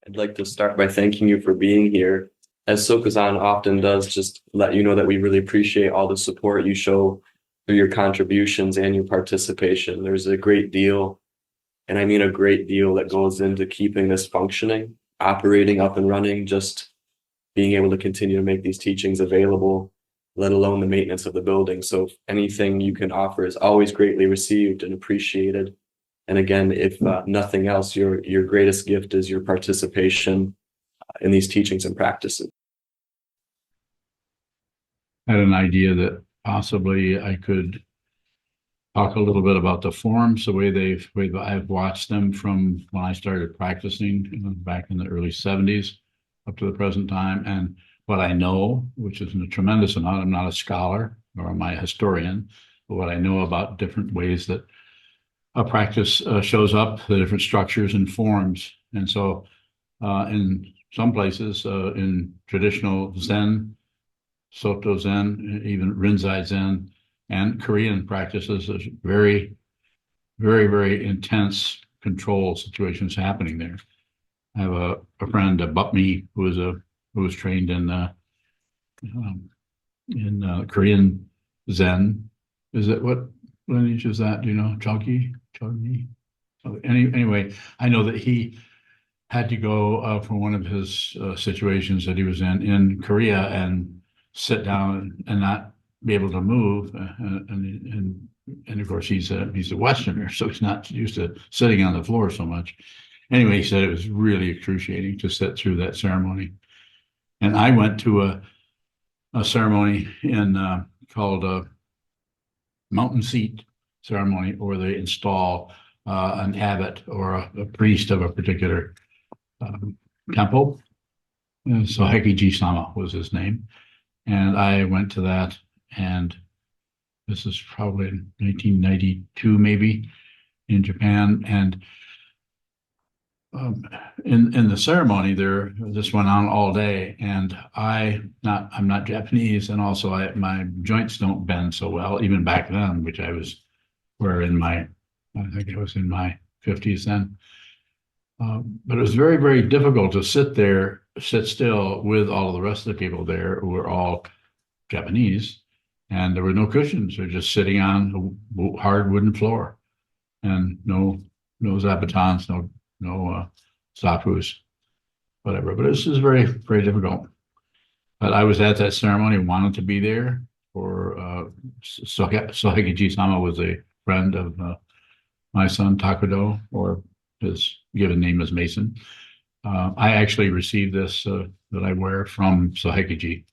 I'd like to start by thanking you for being here. As Sokuzan often does, just let you know that we really appreciate all the support you show through your contributions and your participation. There's a great deal, and I mean a great deal, that goes into keeping this functioning, operating up and running, just being able to continue to make these teachings available, let alone the maintenance of the building. So anything you can offer is always greatly received and appreciated. And again, if nothing else, your greatest gift is your participation in these teachings and practices. I had an idea that possibly I could talk a little bit about the forms, the way I've watched them from when I started practicing back in the early 70s up to the present time, and what I know, which isn't a tremendous amount. I'm not a scholar nor am I a historian, but what I know about different ways that a practice shows up, the different structures and forms. And so in some places, in traditional Zen, Soto Zen, even Rinzai Zen, and Korean practices, there's very, very, very intense control situations happening there. I have a friend, Bupmi, who was trained in Korean Zen. Is it what lineage is that? Do you know? Chogi? Anyway, I know that he had to go for one of his situations that he was in Korea and sit down and not be able to move. And of course, he's a Westerner, so he's not used to sitting on the floor so much. Anyway, he said it was really excruciating to sit through that ceremony. And I went to a ceremony called a mountain seat ceremony, where they install an abbot or a priest of a particular temple. And so SokukoJi Sama was his name. And I went to that, and this is probably in 1992, maybe, in Japan. And in the ceremony there, this went on all day, and I'm not Japanese, and also my joints don't bend so well, even back then, which I think I was in my 50s then. But it was very, very difficult to sit still with all of the rest of the people there, who were all Japanese, and there were no cushions. They're just sitting on a hard wooden floor, and no zapatons, no zapus, whatever. But this is very, very difficult. But I was at that ceremony, wanted to be there for SokukoJi Sama was a friend of my son Takudo, or his given name is Mason. I actually received this that I wear from SokukoJi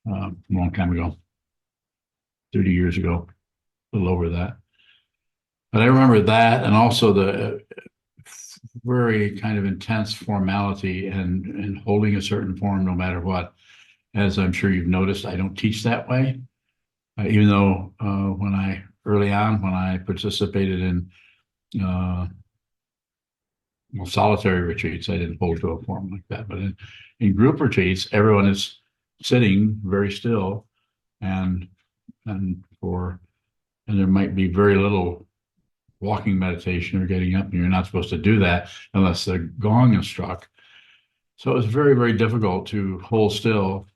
a long time ago, 30 years ago, a little over that. But I remember that, and also the very kind of intense formality and holding a certain form no matter what. As I'm sure you've noticed, I don't teach that way. Even though early on when I participated in solitary retreats, I didn't hold to a form like that. But in group retreats, everyone is sitting very still, and there might be very little walking meditation or getting up, and you're not supposed to do that unless the gong is struck. So it was very, very difficult to hold still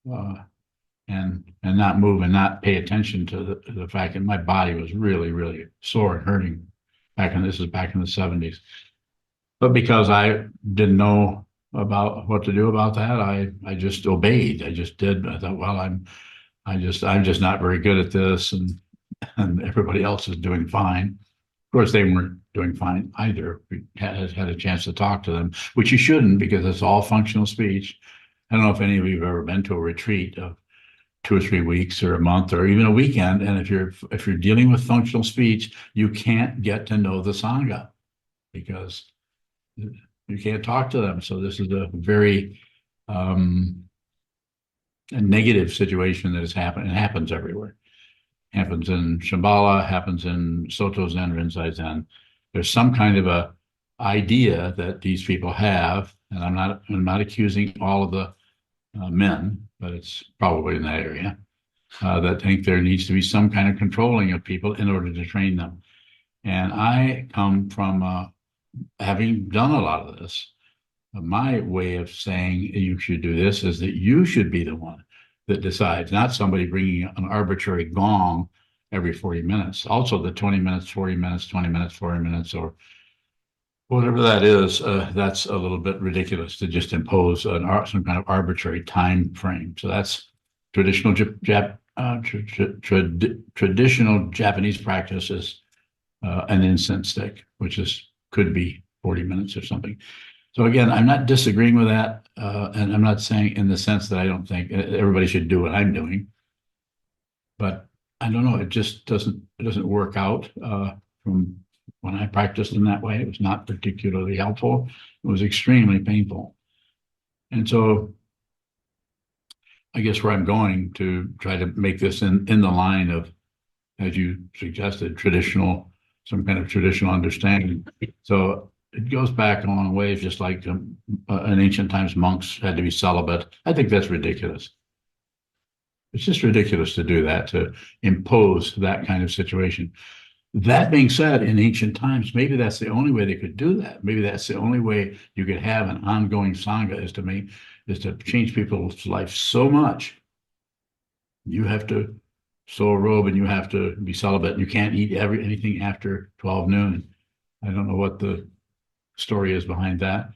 and not move and not pay attention to the fact that my body was really, really sore and hurting. This is back in the 70s. But because I didn't know about what to do about that, I just obeyed. I just did. I thought, well, I'm just not very good at this, and everybody else is doing fine. Of course, they weren't doing fine either. We had a chance to talk to them, which you shouldn't, because it's all functional speech. I don't know if any of you have ever been to a retreat of 2 or 3 weeks or a month or even a weekend. And if you're dealing with functional speech, you can't get to know the Sangha, because you can't talk to them. So this is a very a negative situation that has happened. It happens everywhere. Happens in Shambhala, happens in Soto Zen, Rinzai Zen. There's some kind of a idea that these people have, and I'm not accusing all of the men, but it's probably in that area, that think there needs to be some kind of controlling of people in order to train them. And I come from having done a lot of this, My way of saying you should do this is that you should be the one that decides, not somebody bringing an arbitrary gong every 40 minutes. Also, the 20 minutes, 40 minutes, 20 minutes, 40 minutes, or whatever that is, that's a little bit ridiculous to just impose some kind of arbitrary time frame. So that's traditional traditional Japanese practice is an incense stick, which could be 40 minutes or something. So again, I'm not disagreeing with that, and I'm not saying in the sense that I don't think everybody should do what I'm doing, but I don't know, it just doesn't work out from when I practiced in that way. It was not particularly helpful. It was extremely painful. And so I guess where I'm going to try to make this in the line of, as you suggested, some kind of traditional understanding. So it goes back a long ways, just like in ancient times, monks had to be celibate. I think that's ridiculous. It's just ridiculous to do that, to impose that kind of situation. That being said, in ancient times, maybe that's the only way they could do that. Maybe that's the only way you could have an ongoing sangha is to change people's life so much. You have to sew a robe and you have to be celibate. You can't eat anything after 12 noon. I don't know what the story is behind that.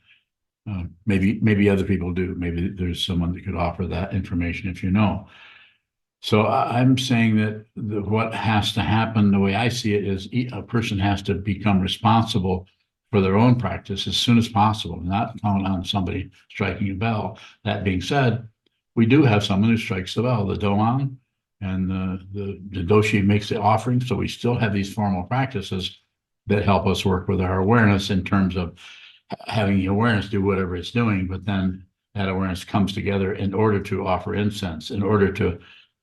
Maybe other people do. Maybe there's someone that could offer that information if you know. So I'm saying that what has to happen, the way I see it, is a person has to become responsible for their own practice as soon as possible, not count on somebody striking a bell. That being said, we do have someone who strikes the bell, the doan, and the doshi makes the offering. So we still have these formal practices that help us work with our awareness in terms of having the awareness do whatever it's doing, but then that awareness comes together in order to offer incense, in order to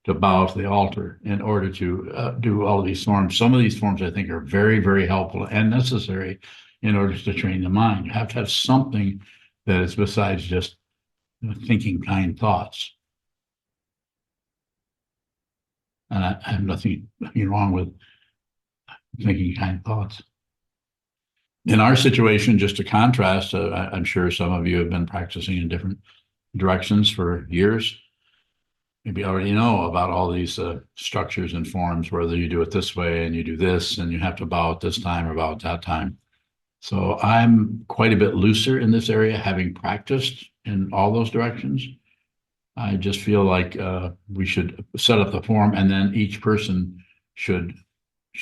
bow to the altar, in order to do all of these forms. Some of these forms I think are very, very helpful and necessary in order to train the mind. You have to have something that is besides just thinking kind thoughts. And I have nothing wrong with thinking kind thoughts. In our situation, just to contrast, I'm sure some of you have been practicing in different directions for years. Maybe you already know about all these structures and forms, whether you do it this way and you do this and you have to bow at this time or bow at that time. So I'm quite a bit looser in this area, having practiced in all those directions. I just feel like we should set up the form, and then each person should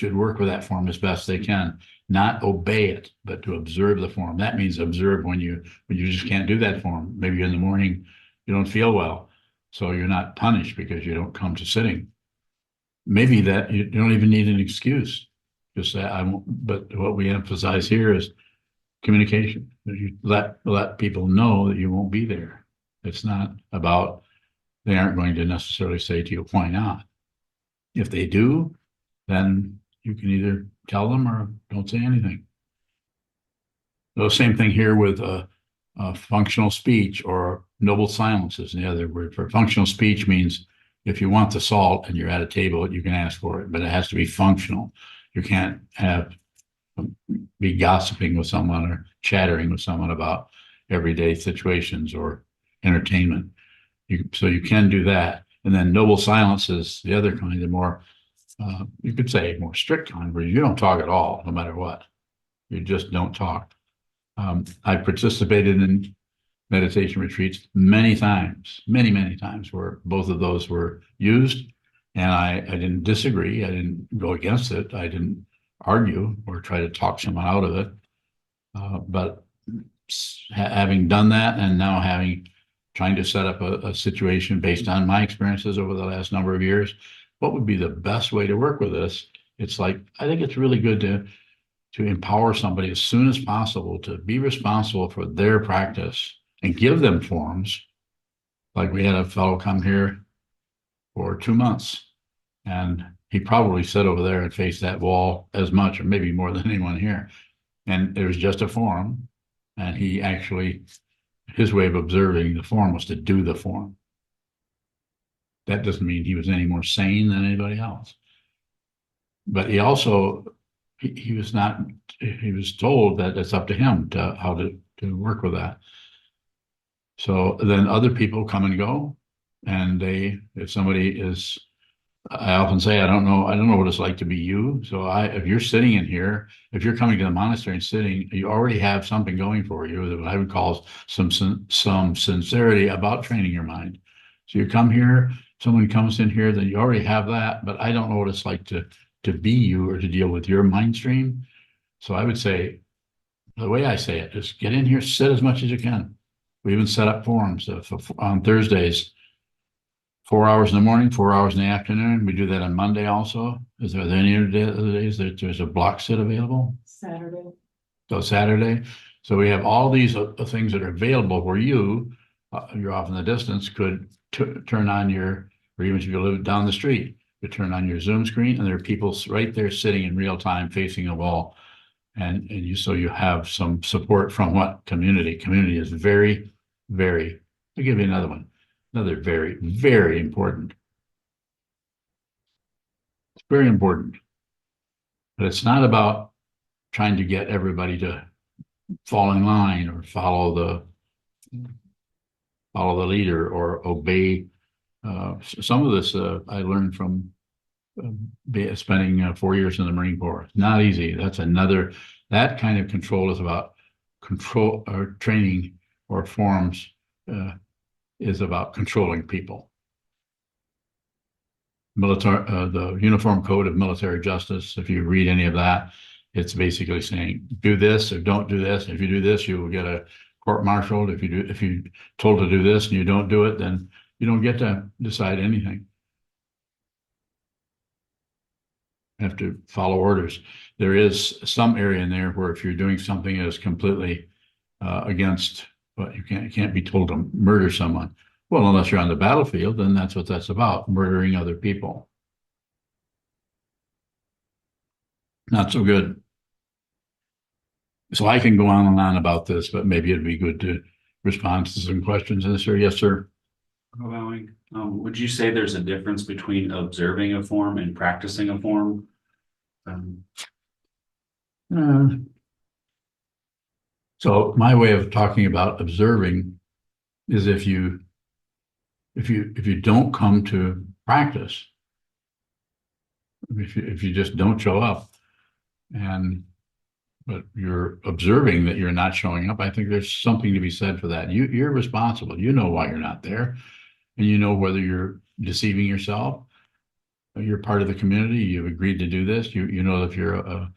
work with that form as best they can, not obey it, but to observe the form. That means observe when you just can't do that form. Maybe in the morning you don't feel well, so you're not punished because you don't come to sitting. Maybe that you don't even need an excuse. Just say, I won't. But what we emphasize here is communication. You let people know that you won't be there. It's not about, they aren't going to necessarily say to you, why not? If they do, then you can either tell them or don't say anything. The same thing here with functional speech, or noble silence is the other word for functional speech. Means if you want the salt and you're at a table, you can ask for it, but it has to be functional. You can't be gossiping with someone or chattering with someone about everyday situations or entertainment. So you can do that. And then noble silence is the other kind, the more, you could say more strict kind, where you don't talk at all, no matter what. You just don't talk. I participated in meditation retreats many times, many times, where both of those were used. And I didn't disagree. I didn't go against it. I didn't argue or try to talk someone out of it. But having done that, and now trying to set up a situation based on my experiences over the last number of years, what would be the best way to work with this? It's like, I think it's really good to empower somebody as soon as possible to be responsible for their practice and give them forms. Like we had a fellow come here for 2 months, and he probably sat over there and faced that wall as much, or maybe more than anyone here. And it was just a form, and he actually, his way of observing the form was to do the form. That doesn't mean he was any more sane than anybody else. But he also, he was told that it's up to him how to work with that. So then other people come and go, and if somebody is, I often say, I don't know what it's like to be you. So if you're sitting in here, if you're coming to the monastery and sitting, you already have something going for you that I would call some sincerity about training your mind. So you come here, someone comes in here, then you already have that, but I don't know what it's like to be you or to deal with your mind stream. So I would say, the way I say it is get in here, sit as much as you can. We even set up forums on Thursdays, 4 hours in the morning, 4 hours in the afternoon. We do that on Monday also. Is there any other days that there's a block sit available? Saturday. So Saturday. So we have all these things that are available where you're off in the distance, could turn on or even if you live down the street, you turn on your Zoom screen and there are people right there sitting in real time facing a wall. And so you have some support from what community? Community is very, very, I'll give you another one. Another very, very important. It's very important. But it's not about trying to get everybody to fall in line or follow the leader or obey. Some of this I learned from spending 4 years in the Marine Corps. It's not easy. That kind of control is about control or training or forms is about controlling people. The Uniform Code of Military Justice, if you read any of that, it's basically saying do this or don't do this. If you do this, you will get a court-martialed. If you're told to do this and you don't do it, then you don't get to decide anything. You have to follow orders. There is some area in there where if you're doing something that is completely against, but you can't be told to murder someone. Well, unless you're on the battlefield, then that's what that's about, murdering other people. Not so good. So I can go on and on about this, but maybe it'd be good to respond to some questions. Yes, sir. Allowing, would you say there's a difference between observing a form and practicing a form? So my way of talking about observing is if you don't come to practice, if you just don't show up, but you're observing that you're not showing up, I think there's something to be said for that. You're responsible. You know why you're not there, and you know whether you're deceiving yourself. You're part of the community. You've agreed to do this. You know if you're a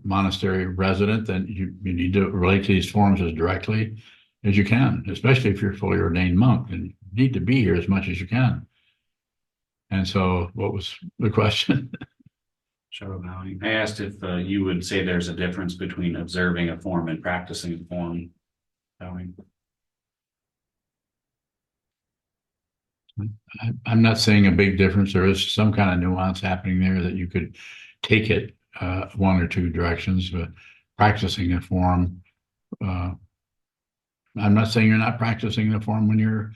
monastery resident, then you need to relate to these forms as directly as you can, especially if you're a fully ordained monk, and you need to be here as much as you can. And so what was the question? I asked if you would say there's a difference between observing a form and practicing a form. I'm not saying a big difference. There is some kind of nuance happening there that you could take it one or two directions, but practicing a form, I'm not saying you're not practicing the form when you're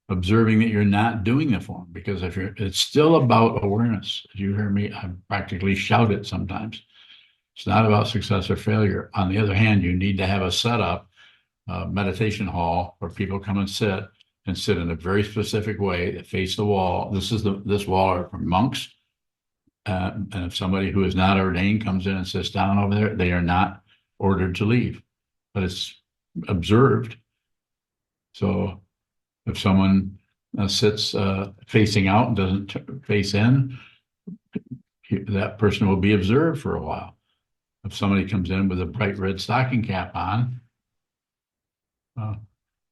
observing that you're not doing the form, because it's still about awareness. As you hear me, I practically shout it sometimes. It's not about success or failure. On the other hand, you need to have a setup, meditation hall where people come and sit in a very specific way that face the wall. This wall are for monks. And if somebody who is not ordained comes in and sits down over there, they are not ordered to leave, but it's observed. So if someone sits facing out and doesn't face in, that person will be observed for a while. If somebody comes in with a bright red stocking cap on,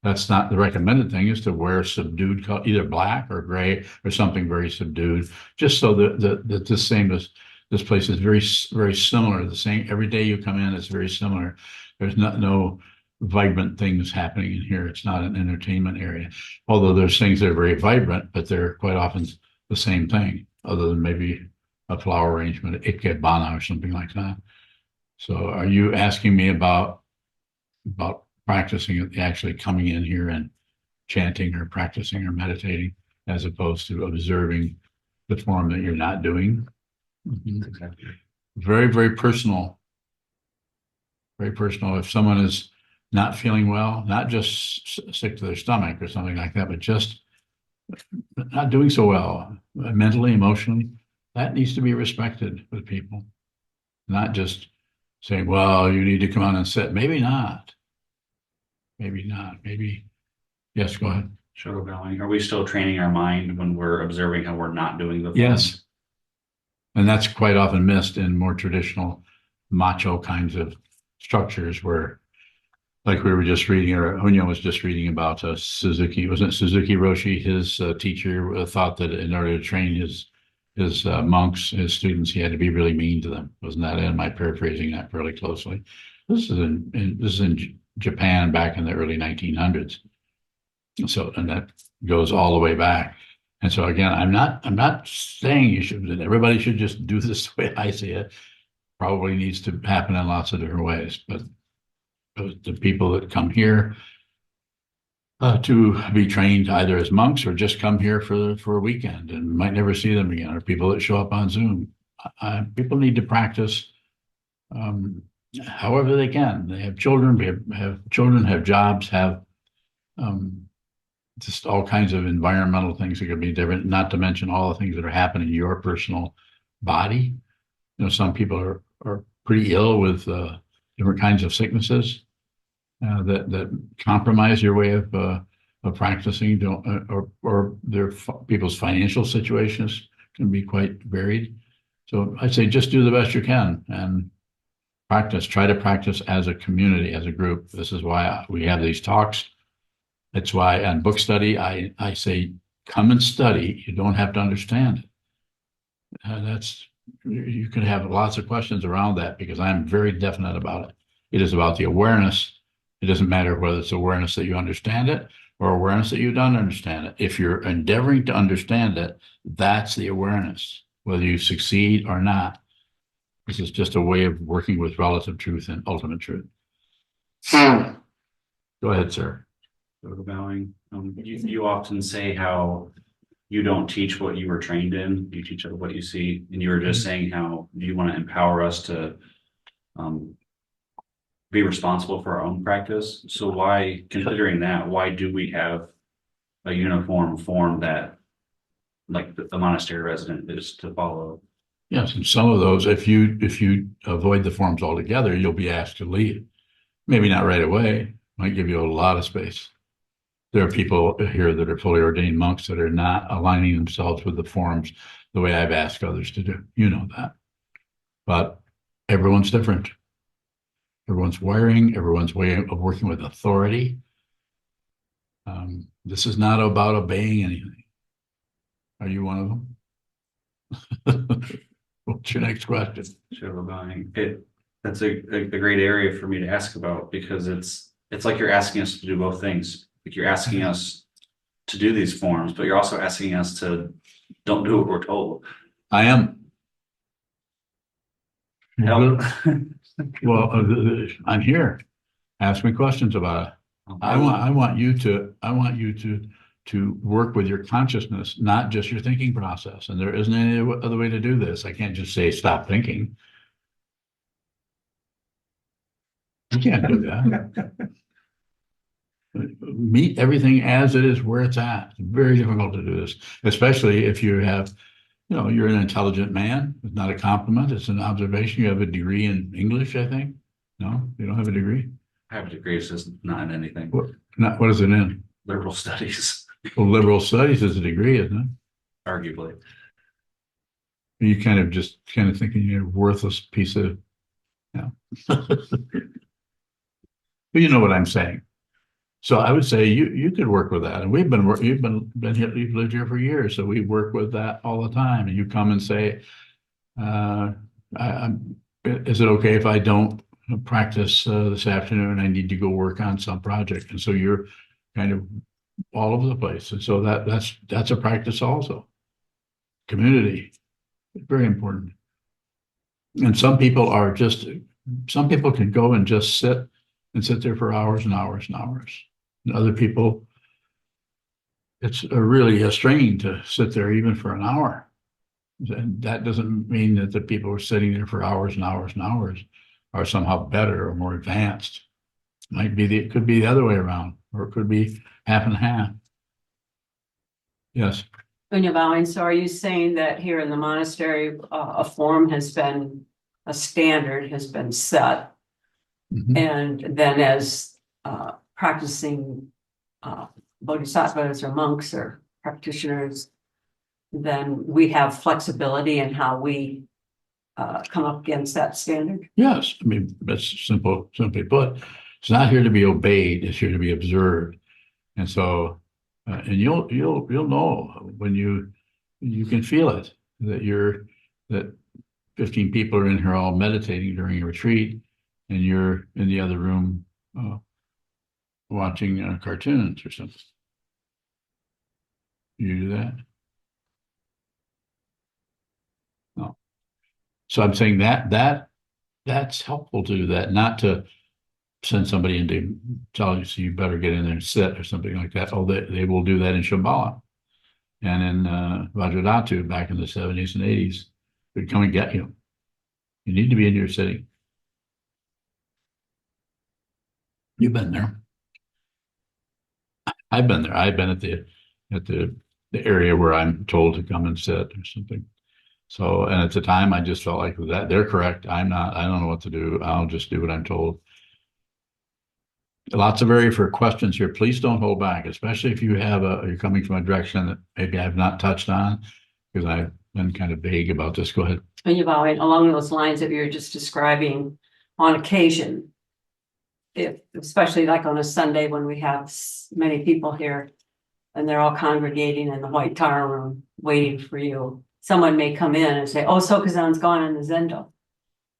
that's not the recommended thing, is to wear subdued color, either black or gray or something very subdued, just so that this place is very, very similar. The same every day you come in, it's very similar. There's no vibrant things happening in here. It's not an entertainment area, although there's things that are very vibrant, but they're quite often the same thing, other than maybe a flower arrangement, ikebana or something like that. So are you asking me about practicing, actually coming in here and chanting or practicing or meditating, as opposed to observing the form that you're not doing? Mm-hmm. Exactly. Very, very personal. Very personal. If someone is not feeling well, not just sick to their stomach or something like that, but just not doing so well mentally, emotionally, that needs to be respected with people. Not just saying, well, you need to come on and sit. Maybe not. Maybe not. Maybe, yes, go ahead. Shadow bowing. Are we still training our mind when we're observing how we're not doing the Yes. forms? And that's quite often missed in more traditional macho kinds of structures where, like we were just reading, or Hunya was just reading about Suzuki, wasn't it Suzuki Roshi? His teacher thought that in order to train his monks, his students, he had to be really mean to them. Wasn't that? Am I paraphrasing that fairly closely? This is in Japan back in the early 1900s. So, and that goes all the way back. And so again, I'm not saying you should, everybody should just do this the way I see it. Probably needs to happen in lots of different ways, but the people that come here to be trained either as monks or just come here for a weekend and might never see them again, or people that show up on Zoom. People need to practice however they can. They have children, have children, have jobs, have just all kinds of environmental things that could be different, not to mention all the things that are happening in your personal body. You know, some people are pretty ill with different kinds of sicknesses that compromise your way of practicing. Don't or their people's financial situations can be quite varied. So I'd say just do the best you can and practice. Try to practice as a community, as a group. This is why we have these talks. That's why on book study, I say, come and study. You don't have to understand it. You can have lots of questions around that because I'm very definite about it. It is about the awareness. It doesn't matter whether it's awareness that you understand it or awareness that you don't understand it. If you're endeavoring to understand it, that's the awareness, whether you succeed or not. This is just a way of working with relative truth and ultimate truth. Go ahead, sir. Shadow bowing. You often say how you don't teach what you were trained in, you teach what you see. And you were just saying how you want to empower us to be responsible for our own practice. So why, considering that, why do we have a uniform form that like the monastery resident is to follow? Yes, and some of those, if you avoid the forms altogether, you'll be asked to leave. Maybe not right away, might give you a lot of space. There are people here that are fully ordained monks that are not aligning themselves with the forms the way I've asked others to do. You know that. But everyone's different. Everyone's wiring, everyone's way of working with authority. This is not about obeying anything. Are you one of them? What's your next question? Shadow bowing. That's a great area for me to ask about because it's like you're asking us to do both things. Like you're asking us to do these forms, but you're also asking us to don't do what we're told. I am. Help. Well, I'm here. Ask me questions about it. I want you to work with your consciousness, not just your thinking process. And there isn't any other way to do this. I can't just say stop thinking. You can't do that. Meet everything as it is where it's at. It's very difficult to do this, especially if you have, you're an intelligent man. It's not a compliment. It's an observation. You have a degree in English, I think. No, you don't have a degree. I have a degree, it's just not in anything. What is it in? Liberal studies. Well, liberal studies is a degree, isn't it? Arguably. You kind of thinking you're a worthless piece of, but you know what I'm saying. So I would say you could work with that, and you've been here, you've lived here for years, so we work with that all the time. And you come and say, "Is it okay if I don't practice this afternoon? I need to go work on some project." And so you're kind of all over the place, and so that's a practice also. Community, very important. And some people can go and just sit there for hours and hours and hours. And other people, it's really a strain to sit there even for an hour. And that doesn't mean that the people who are sitting there for hours and hours and hours are somehow better or more advanced. it could be the other way around, or it could be half and half. Yes, Bowing, so are you saying that here in the monastery, a form has been, a standard has been set? Mhm. And then as practicing bodhisattvas or monks or practitioners, then we have flexibility in how we come up against that standard? yes, I mean, that's simply put, it's not here to be obeyed, it's here to be observed. And so, and you'll know when you can feel it, that 15 people are in here all meditating during a retreat, and you're in the other room watching cartoons or something. You do that? No. So I'm saying that's helpful to do that, not to send somebody in to tell you, so you better get in there and sit or something like that. Oh, they will do that in Shambhala and in Vajradhatu back in the 70s and 80s. They'd come and get you. You need to be in your sitting. You've been there. I've been there. I've been at the area where I'm told to come and sit or something. So, and at the time, I just felt like that they're correct. I'm not. I don't know what to do. I'll just do what I'm told. Lots of area for questions here. Please don't hold back, especially if you're coming from a direction that maybe I've not touched on, because I've been kind of vague about this. Go ahead. Bowing, along those lines that you were just describing, on occasion, if especially like on a Sunday when we have many people here and they're all congregating in the white tower room waiting for you, someone may come in and say, "Oh, Sokuzan's gone in the Zendo."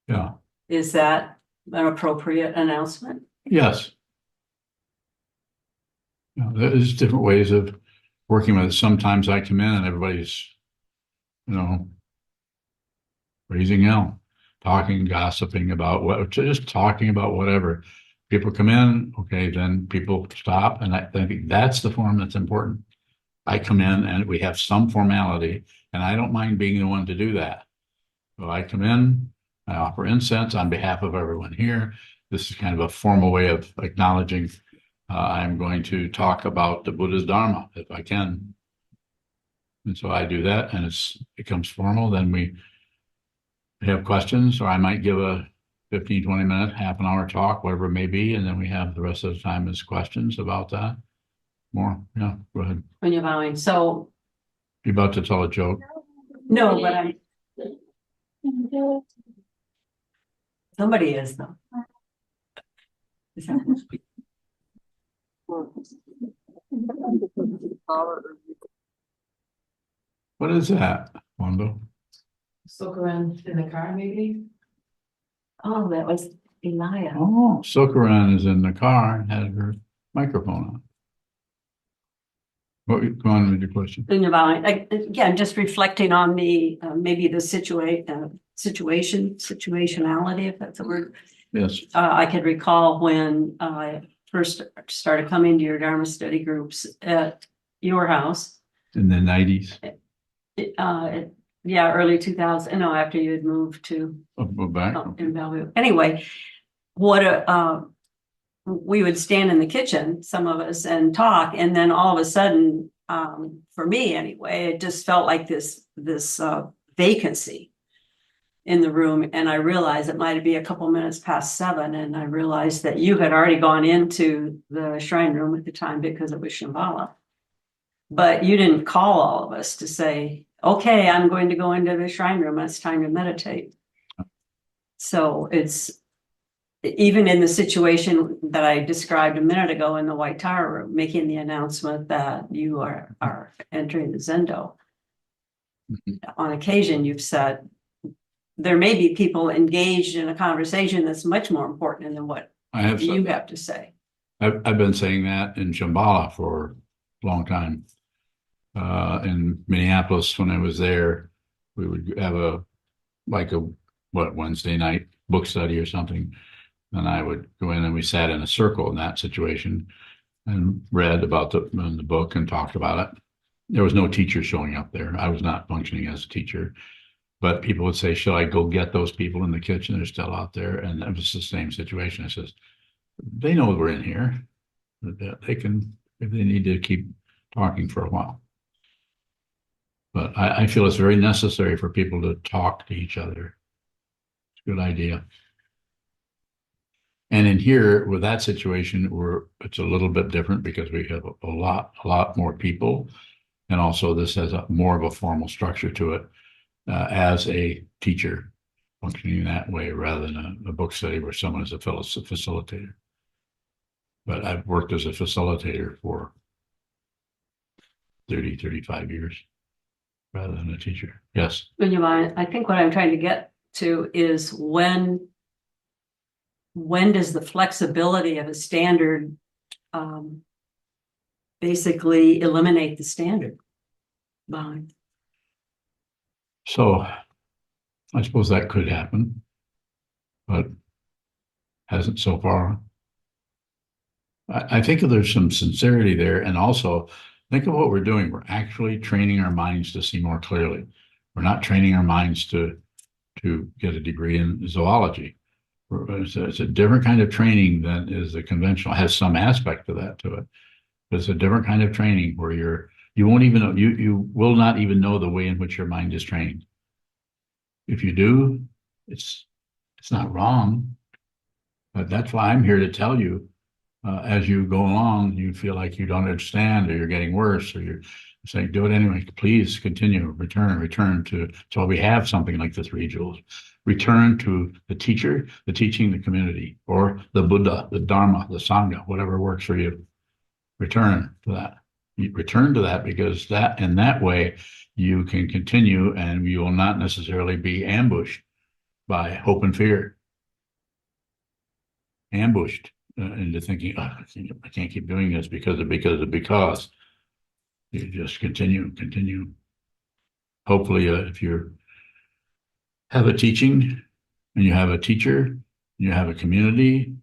Yeah. Is that an appropriate announcement? Yes. You know, there's different ways of working with it. Sometimes I come in and everybody's, raising hell, talking, gossiping about just talking about whatever. People come in, okay, then people stop. And I think that's the form that's important. I come in and we have some formality, and I don't mind being the one to do that. So I come in, I offer incense on behalf of everyone here. This is kind of a formal way of acknowledging I'm going to talk about the Buddha's Dharma if I can. And so I do that, and it becomes formal. Then we have questions, or I might give a 15, 20 minute, half an hour talk, whatever it may be. And then we have the rest of the time as questions about that. More. Yeah, go ahead. Bowing. So You're about to tell a joke. no, but somebody is though. Is that- What is that, Wando? Sokuzan in the car, maybe? Oh, that was Elia. Oh, Sokuzan is in the car and has her microphone on. Go on with your question. Bowing. Again, just reflecting on the maybe the situationality, if that's a word. Yes. I could recall when I first started coming to your Dharma study groups at your house. In the 90s. Yeah, early 2000. No, after you had moved to Go back. in Bellevue. Anyway, we would stand in the kitchen, some of us, and talk, and then all of a sudden, for me anyway, it just felt like this vacancy in the room, and I realized it might be a couple minutes past 7, and I realized that you had already gone into the shrine room at the time because it was Shambhala, but you didn't call all of us to say, "Okay, I'm going to go into the shrine room. It's time to meditate." So it's even in the situation that I described a minute ago in the White Tower room, making the announcement that you are entering the Zendo. On occasion, you've said there may be people engaged in a conversation that's much more important than what you have to say. I've been saying that in Shambhala for a long time. In Minneapolis, when I was there, we would have a Wednesday night book study or something. And I would go in and we sat in a circle in that situation and read about the book and talked about it. There was no teacher showing up there. I was not functioning as a teacher, but people would say, "Shall I go get those people in the kitchen? They're still out there." And it was the same situation. I says, they know we're in here. They can, if they need to keep talking for a while. But I feel it's very necessary for people to talk to each other. It's a good idea. And in here, with that situation, it's a little bit different because we have a lot more people. And also this has more of a formal structure to it as a teacher functioning that way rather than a book study where someone is a facilitator. But I've worked as a facilitator for 30, 35 years rather than a teacher. Yes. Would you mind? I think what I'm trying to get to is when does the flexibility of a standard basically eliminate the standard? Bond. So I suppose that could happen, but hasn't so far. I think there's some sincerity there. And also think of what we're doing. We're actually training our minds to see more clearly. We're not training our minds to get a degree in zoology. It's a different kind of training than is the conventional, has some aspect of that to it. But it's a different kind of training where you won't even know, you will not even know the way in which your mind is trained. If you do, it's not wrong. But that's why I'm here to tell you, as you go along, you feel like you don't understand or you're getting worse or you're saying, do it anyway. Please continue, return to, so we have something like the 3 jewels. Return to the teacher, the teaching, the community, or the Buddha, the Dharma, the Sangha, whatever works for you. Return to that. You return to that because in that way you can continue and you will not necessarily be ambushed by hope and fear. Ambushed into thinking, oh, I can't keep doing this because. You just continue. Hopefully, if you have a teaching and you have a teacher, and you have a community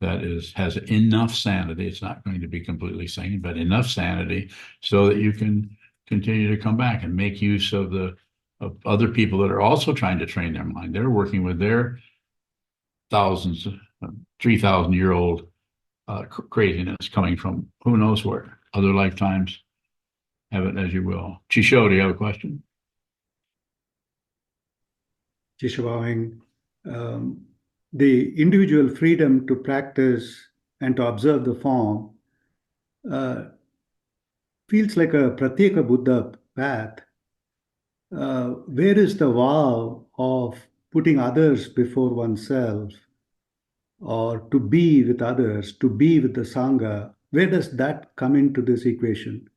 that has enough sanity, it's not going to be completely sane, but enough sanity so that you can continue to come back and make use of of other people that are also trying to train their mind. They're working with their 3,000-year-old craziness coming from who knows where, other lifetimes. Have it as you will. Chisho, do you have a question? Jishwawing, the individual freedom to practice and to observe the form feels like a Pratyeka Buddha path. Where is the vow of putting others before oneself or to be with others, to be with the Sangha? Where does that come into this equation?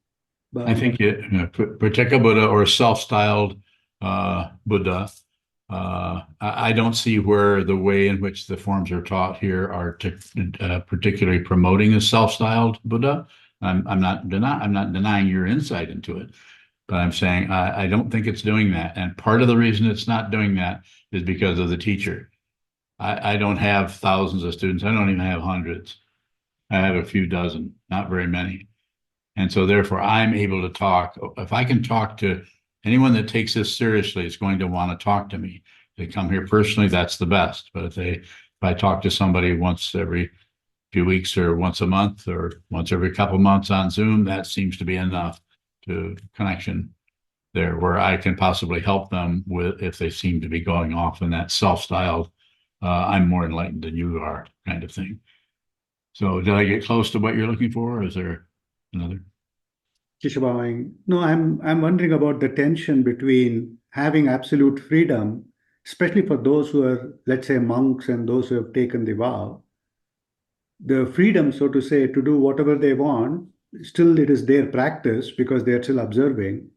I think Pratyeka Buddha or self-styled Buddha. I don't see where the way in which the forms are taught here are particularly promoting a self-styled Buddha. I'm not denying your insight into it, but I'm saying I don't think it's doing that. And part of the reason it's not doing that is because of the teacher. I don't have thousands of students. I don't even have hundreds. I have a few dozen, not very many. And so therefore I'm able to talk. If I can talk to anyone that takes this seriously, is going to want to talk to me. If they come here personally, that's the best. But if I talk to somebody once every few weeks or once a month or once every couple of months on Zoom, that seems to be enough to connection there where I can possibly help them with if they seem to be going off in that self-styled, I'm more enlightened than you are kind of thing. So did I get close to what you're looking for? Or is there another? Jishwawing, no, I'm wondering about the tension between having absolute freedom, especially for those who are, let's say, monks and those who have taken the vow. The freedom, so to say, to do whatever they want, still it is their practice because they are still observing.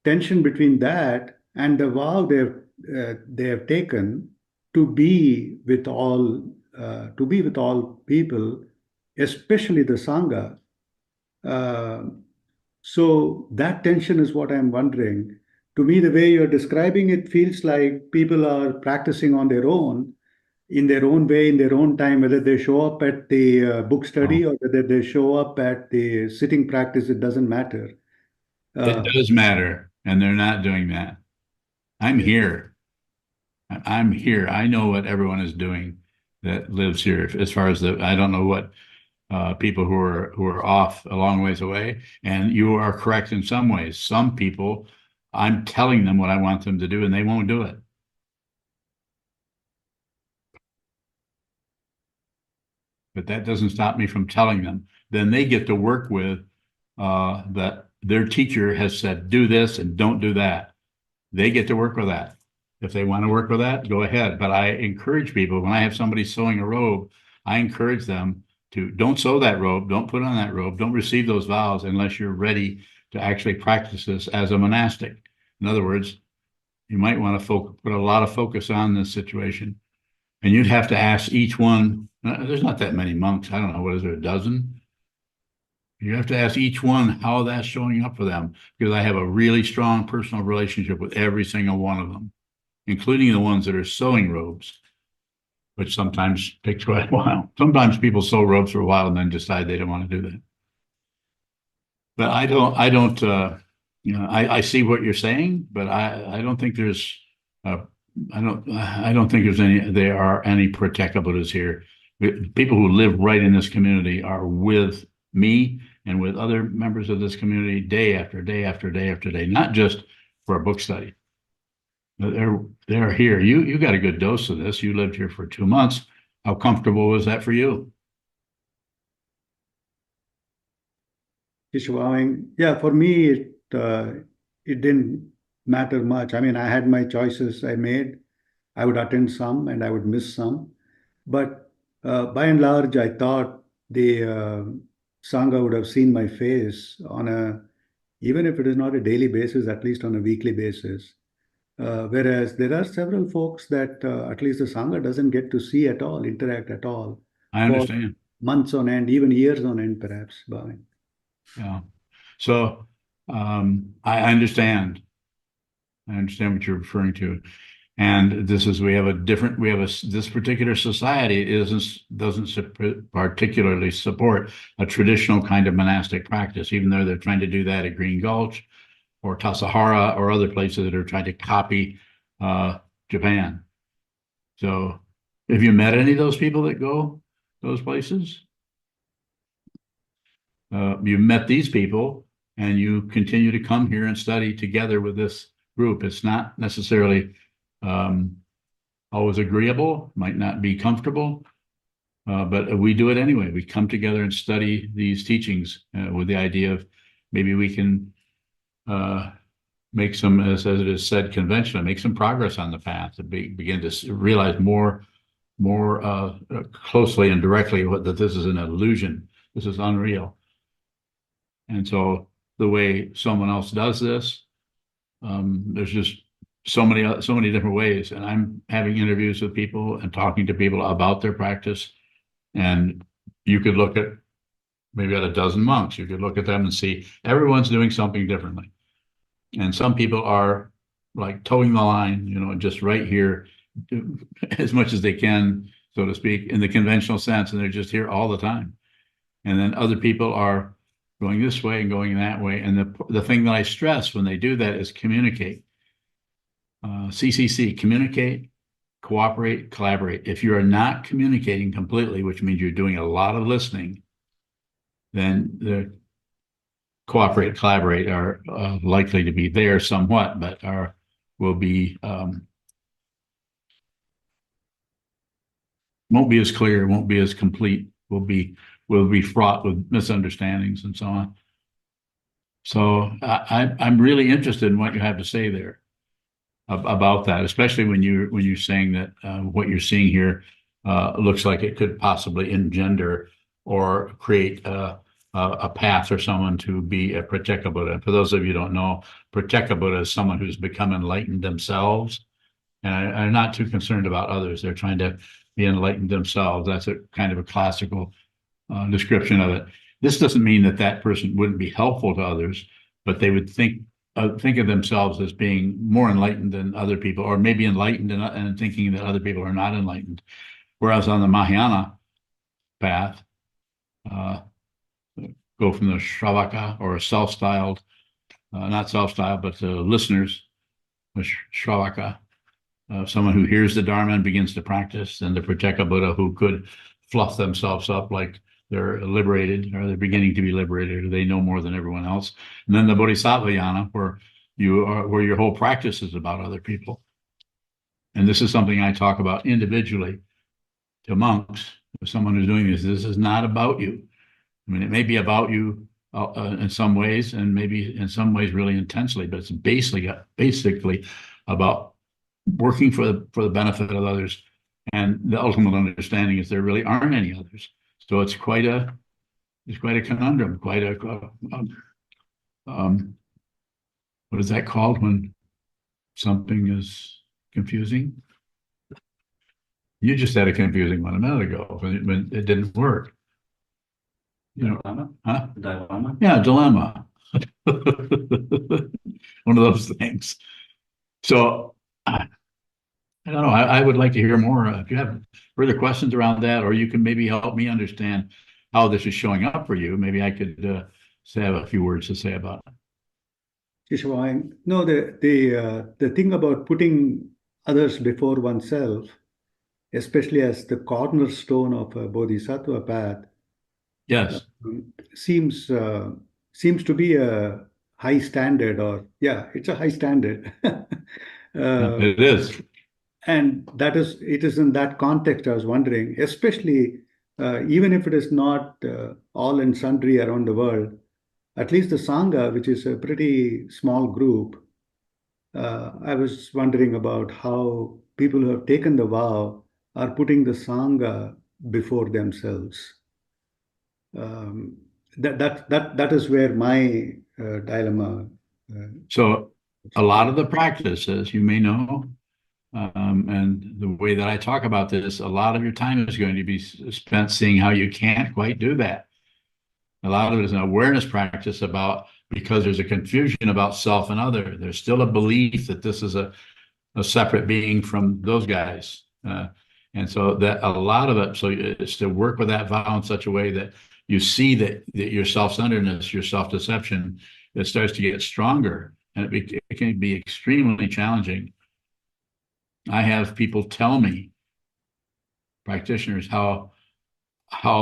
Tension between that and the vow they have taken to be with all people, especially the Sangha. So that tension is what I'm wondering. To me, the way you're describing it feels like people are practicing on their own, in their own way, in their own time, whether they show up at the book study or whether they show up at the sitting practice, it doesn't matter. It does matter, and they're not doing that. I'm here. I know what everyone is doing. that lives here. As far as I don't know what people who are off a long ways away. And you are correct in some ways. Some people, I'm telling them what I want them to do, and they won't do it. But that doesn't stop me from telling them. Then they get to work with that their teacher has said, do this and don't do that. They get to work with that. If they want to work with that, go ahead. But I encourage people, when I have somebody sewing a robe, I encourage them to don't sew that robe, don't put on that robe, don't receive those vows unless you're ready to actually practice this as a monastic. In other words, you might want to put a lot of focus on this situation. And you'd have to ask each one, there's not that many monks. I don't know, what is there, a dozen? You have to ask each one how that's showing up for them, because I have a really strong personal relationship with every single one of them, including the ones that are sewing robes, which sometimes takes quite a while. Sometimes people sew robes for a while and then decide they don't want to do that. But I see what you're saying, but I don't think there's, I don't think there are any Pratyeka Buddhas here. People who live right in this community are with me and with other members of this community day after day after day after day, not just for a book study. They're here. You got a good dose of this. You lived here for 2 months. How comfortable was that for you? Kishwaving, yeah, for me, it didn't matter much. I mean, I had my choices I made. I would attend some and I would miss some. But by and large, I thought the Sangha would have seen my face even if it is not a daily basis, at least on a weekly basis. Whereas there are several folks that at least the Sangha doesn't get to see at all, interact at all. I understand. Months on end, even years on end, perhaps, Bhavin. Yeah. So I understand. I understand what you're referring to. And this particular society doesn't particularly support a traditional kind of monastic practice, even though they're trying to do that at Green Gulch or Tassajara or other places that are trying to copy Japan. So have you met any of those people that go those places? You met these people and you continue to come here and study together with this group. It's not necessarily always agreeable, might not be comfortable, but we do it anyway. We come together and study these teachings with the idea of maybe we can make some, as it is said conventionally, make some progress on the path to begin to realize more closely and directly that this is an illusion. This is unreal. And so the way someone else does this, there's just so many different ways. And I'm having interviews with people and talking to people about their practice. And you could look at maybe at a dozen monks, you could look at them and see everyone's doing something differently. And some people are like towing the line, just right here as much as they can, so to speak, in the conventional sense, and they're just here all the time. And then other people are going this way and going that way. And the thing that I stress when they do that is communicate. CCC, communicate, cooperate, collaborate. If you are not communicating completely, which means you're doing a lot of listening, then the cooperate, collaborate are likely to be there somewhat, but will be won't be as clear, won't be as complete, will be fraught with misunderstandings and so on. So I'm really interested in what you have to say there about that, especially when you're saying that what you're seeing here looks like it could possibly engender or create a path for someone to be a Pratyeka Buddha. For those of you who don't know, Pratyeka Buddha is someone who's become enlightened themselves and are not too concerned about others. They're trying to be enlightened themselves. That's a kind of a classical description of it. This doesn't mean that person wouldn't be helpful to others, but they would think of themselves as being more enlightened than other people, or maybe enlightened and thinking that other people are not enlightened. Whereas on the Mahayana path, go from the Shravaka or self-styled, not self-styled, but listeners, Shravaka, someone who hears the Dharma and begins to practice, and the Pratyeka Buddha who could fluff themselves up like they're liberated or they're beginning to be liberated or they know more than everyone else. And then the Bodhisattva Yana, where your whole practice is about other people. And this is something I talk about individually to monks. If someone who's doing this is not about you. I mean, it may be about you in some ways, and maybe in some ways really intensely, but it's basically about working for the benefit of others. And the ultimate understanding is there really aren't any others. So it's quite a conundrum, what is that called when something is confusing? You just had a confusing one a minute ago when it didn't work. You know, Dilemma? huh? Dilemma? Yeah, dilemma. One of those things. So I don't know. I would like to hear more. If you have further questions around that, or you can maybe help me understand how this is showing up for you. Maybe I could have a few words to say about it. Shishwang, no, the thing about putting others before oneself, especially as the cornerstone of a bodhisattva path, Yes. seems to be a high standard, or yeah, it's a high standard. It is. And it is in that context I was wondering, especially even if it is not all and sundry around the world, at least the Sangha, which is a pretty small group, I was wondering about how people who have taken the vow are putting the Sangha before themselves. That is where my dilemma. So a lot of the practices, you may know, and the way that I talk about this, a lot of your time is going to be spent seeing how you can't quite do that. A lot of it is an awareness practice because there's a confusion about self and other. There's still a belief that this is a separate being from those guys. And so that a lot of it, so it's to work with that vow in such a way that you see that your self-centeredness, your self-deception, it starts to get stronger, and it can be extremely challenging. I have people tell me, practitioners, how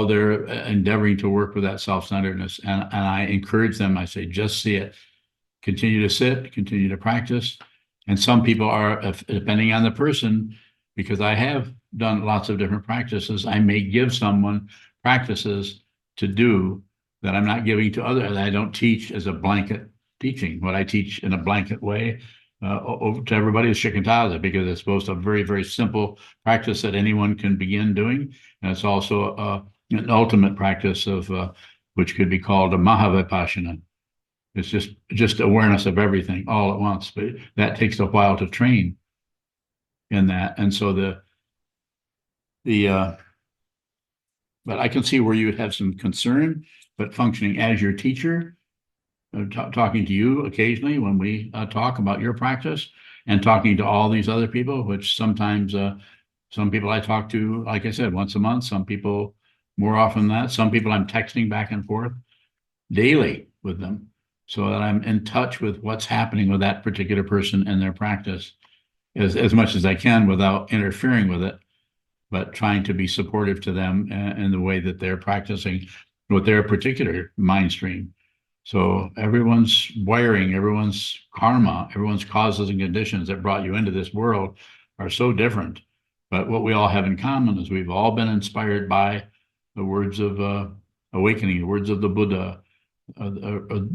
they're endeavoring to work with that self-centeredness, and I encourage them. I say, just see it, continue to sit, continue to practice. And some people are, depending on the person, because I have done lots of different practices, I may give someone practices to do that I'm not giving to others. I don't teach as a blanket teaching. What I teach in a blanket way over to everybody is shikantaza, because it's both a very, very simple practice that anyone can begin doing. And it's also an ultimate practice of which could be called a mahavipassana. It's just awareness of everything all at once, but that takes a while to train in that. And so but I can see where you would have some concern, but functioning as your teacher, talking to you occasionally when we talk about your practice, and talking to all these other people, which sometimes some people I talk to, like I said, once a month, some people more often than that, some people I'm texting back and forth daily with them, so that I'm in touch with what's happening with that particular person and their practice as much as I can without interfering with it, but trying to be supportive to them in the way that they're practicing with their particular mind stream. So everyone's wiring, everyone's karma, everyone's causes and conditions that brought you into this world are so different. But what we all have in common is we've all been inspired by the words of awakening, the words of the Buddha,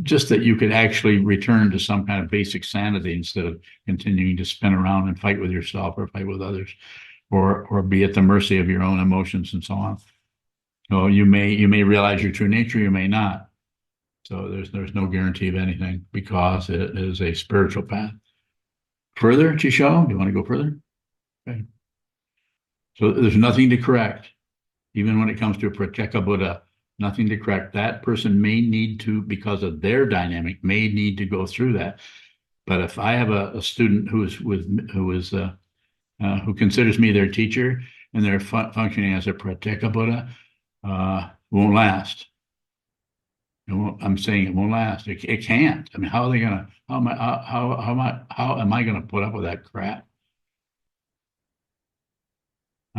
just that you could actually return to some kind of basic sanity instead of continuing to spin around and fight with yourself or fight with others, or be at the mercy of your own emotions and so on. So you may realize your true nature, you may not. So there's no guarantee of anything, because it is a spiritual path. Further, Chisho, do you want to go further? Okay. So there's nothing to correct, even when it comes to a Pratyeka Buddha, nothing to correct. That person may need to, because of their dynamic, may need to go through that. But if I have a student who considers me their teacher, and they're functioning as a Pratyeka Buddha, won't last. I'm saying it won't last. It can't. I mean, how are they gonna? How am I gonna put up with that crap?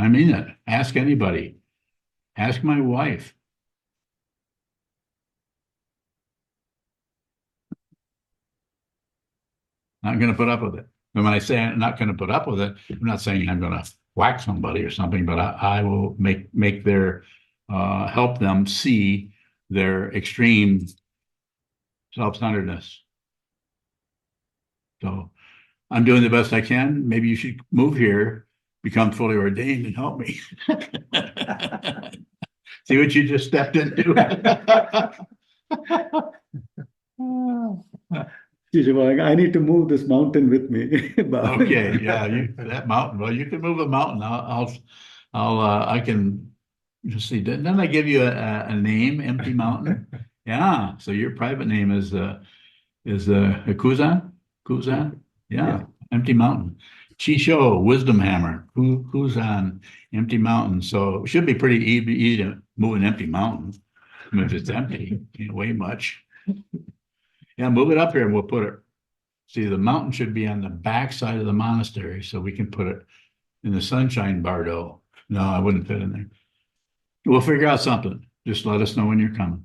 I mean it. Ask anybody. Ask my wife. Not gonna put up with it. And when I say I'm not gonna put up with it, I'm not saying I'm gonna whack somebody or something, but I will make their help them see their extreme self-centeredness. So I'm doing the best I can. Maybe you should move here, become fully ordained and help me. See what you just stepped into? I need to move this mountain with me. Okay, yeah, that mountain, well, you can move a mountain. I can just see, didn't I give you a name, Empty Mountain? Yeah, so your private name is Kuzan? Kuzan? Yeah, Yeah. Empty Mountain. Chisho, Wisdom Hammer, Kuzan, Empty Mountain. So it should be pretty easy to move an empty mountain. I mean, if it's empty, can't weigh much. Yeah, move it up here and we'll put it. See, the mountain should be on the back side of the monastery, so we can put it in the sunshine bardo. No, I wouldn't fit in there. We'll figure out something. Just let us know when you're coming.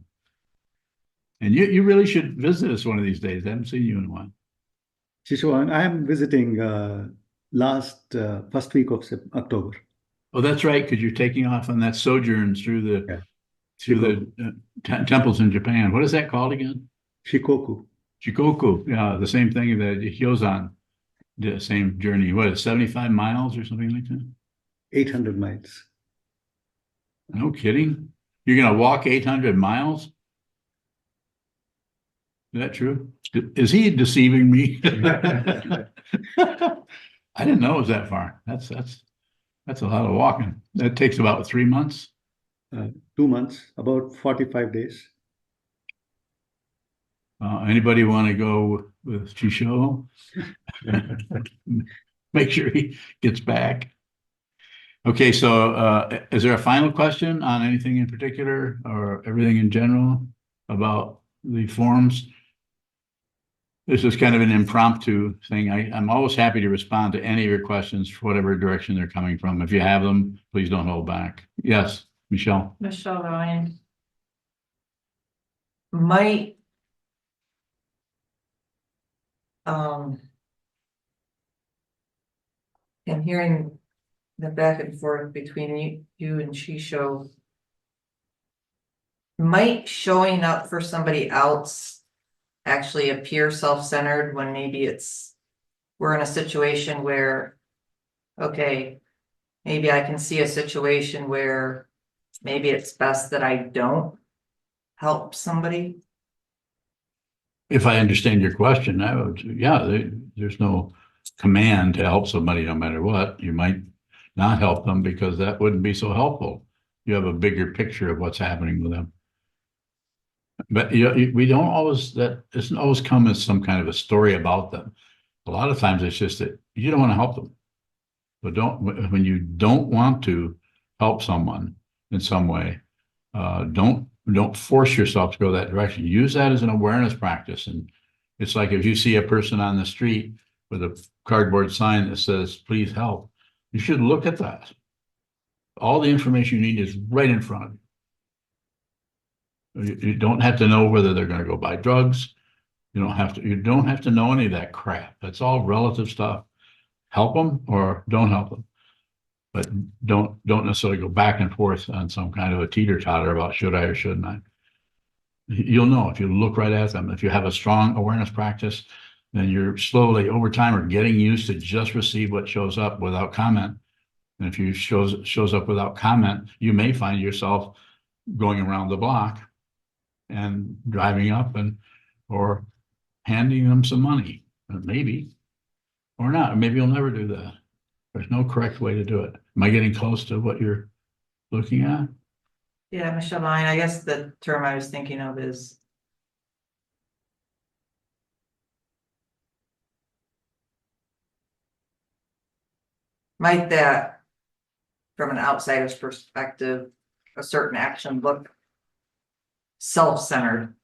And you really should visit us one of these days. I haven't seen you in a while. Shishuan, I am visiting first week of October. Oh, that's right, because you're taking off on that sojourn through the temples in Japan. What is that called again? Shikoku. Shikoku. Yeah, the same thing that Hyozan did, the same journey. What is it, 75 miles or something like that? 800 miles. No kidding. You're gonna walk 800 miles? Is that true? Is he deceiving me? I didn't know it was that far. That's a lot of walking. That takes about 3 months. 2 months, about 45 days. Anybody want to go with Chisho? Make sure he gets back. Okay, so is there a final question on anything in particular or everything in general about the forums? This is kind of an impromptu thing. I'm always happy to respond to any of your questions, whatever direction they're coming from. If you have them, please don't hold back. Yes, Michelle. Michelle Ryan. Might I'm hearing the back and forth between you and Shisho. Might showing up for somebody else actually appear self-centered when maybe we're in a situation where, okay, maybe I can see a situation where maybe it's best that I don't help somebody. If I understand your question, I would, yeah, there's no command to help somebody no matter what. You might not help them because that wouldn't be so helpful. You have a bigger picture of what's happening with them. But we don't always, that doesn't always come as some kind of a story about them. A lot of times it's just that you don't want to help them. But when you don't want to help someone in some way, don't force yourself to go that direction. Use that as an awareness practice. And it's like if you see a person on the street with a cardboard sign that says, please help, you should look at that. All the information you need is right in front of you. You don't have to know whether they're going to go buy drugs. You don't have to know any of that crap. That's all relative stuff. Help them or don't help them. But don't necessarily go back and forth on some kind of a teeter-totter about should I or shouldn't I. You'll know if you look right at them. If you have a strong awareness practice, then you're slowly over time are getting used to just receive what shows up without comment. And if you shows up without comment, you may find yourself going around the block and driving up or handing them some money, maybe, or not. Maybe you'll never do that. There's no correct way to do it. Am I getting close to what you're looking at? Yeah, Michelle Ryan, I guess the term I was thinking of is might that, from an outsider's perspective, a certain action look self-centered,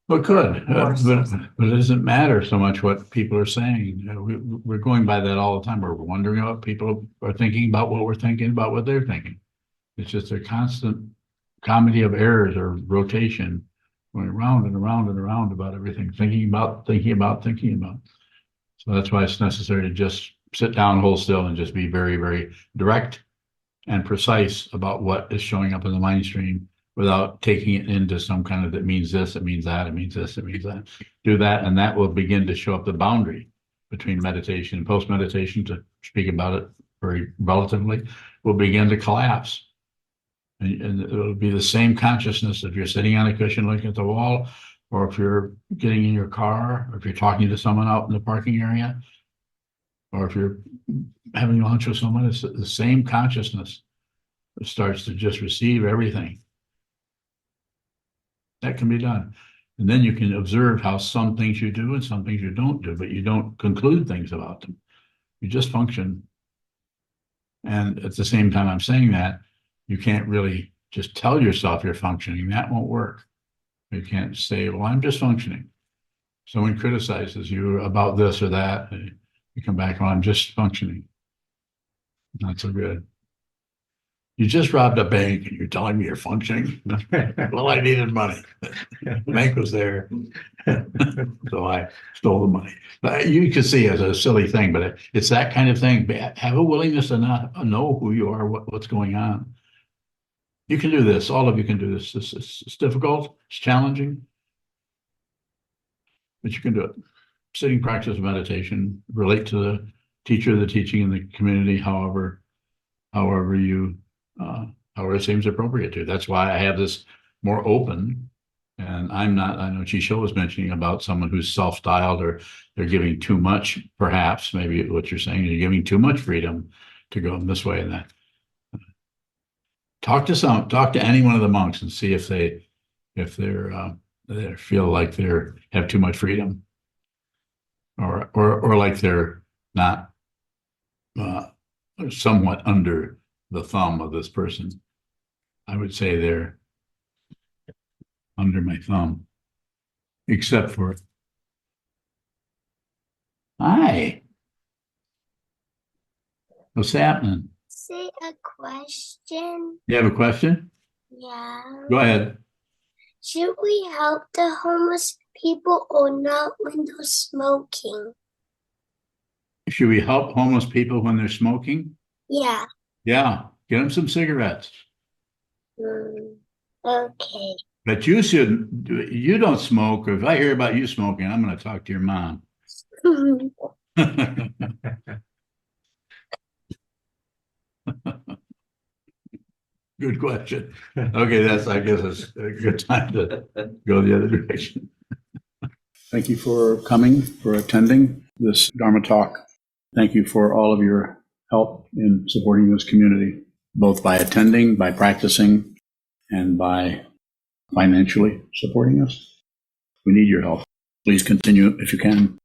Well, it could, More but it doesn't matter so much what people are saying. We're going by that all the time. We're wondering what people are thinking about what we're thinking about what they're thinking. It's just a constant comedy of errors or rotation, going around and around and around about everything, thinking about. So that's why it's necessary to just sit down, hold still, and just be very, very direct and precise about what is showing up in the mind stream without taking it into some kind of, that means this, it means that, it means this, it means that. Do that, and that will begin to show up the boundary between meditation and post-meditation, to speak about it very relatively, will begin to collapse. And it'll be the same consciousness if you're sitting on a cushion looking at the wall, or if you're getting in your car, or if you're talking to someone out in the parking area, or if you're having lunch with someone. It's the same consciousness that starts to just receive everything. That can be done. And then you can observe how some things you do and some things you don't do, but you don't conclude things about them. You just function. And at the same time I'm saying that, you can't really just tell yourself you're functioning. That won't work. You can't say, well, I'm just functioning. Someone criticizes you about this or that, you come back, well, I'm just functioning. Not so good. You just robbed a bank and you're telling me you're functioning? Well, I needed money. The bank was there. So I stole the money. But you can see it's a silly thing, but it's that kind of thing. Have a willingness to not know who you are, what's going on. You can do this. All of you can do this. It's difficult. It's challenging. But you can do it. Sitting practice of meditation, relate to the teacher, the teaching, in the community, however it seems appropriate to. That's why I have this more open. And I'm not, I know Chisho was mentioning about someone who's self-styled, or they're giving too much, perhaps, maybe what you're saying, you're giving too much freedom to go in this way and that. Talk to any one of the monks and see if they feel like have too much freedom, or like they're not somewhat under the thumb of this person. I would say they're under my thumb, except for, hi, what's happening? Say a question. You have a question? Yeah. Go ahead. Should we help the homeless people or not when they're smoking? Should we help homeless people when they're smoking? Yeah. Yeah, get them some cigarettes. Okay. But you don't smoke. If I hear about you smoking, I'm going to talk to your mom. Good question. Okay, I guess it's a good time to go the other direction. Thank you for coming, for attending this Dharma talk. Thank you for all of your help in supporting this community, both by attending, by practicing, and by financially supporting us. We need your help. Please continue if you can.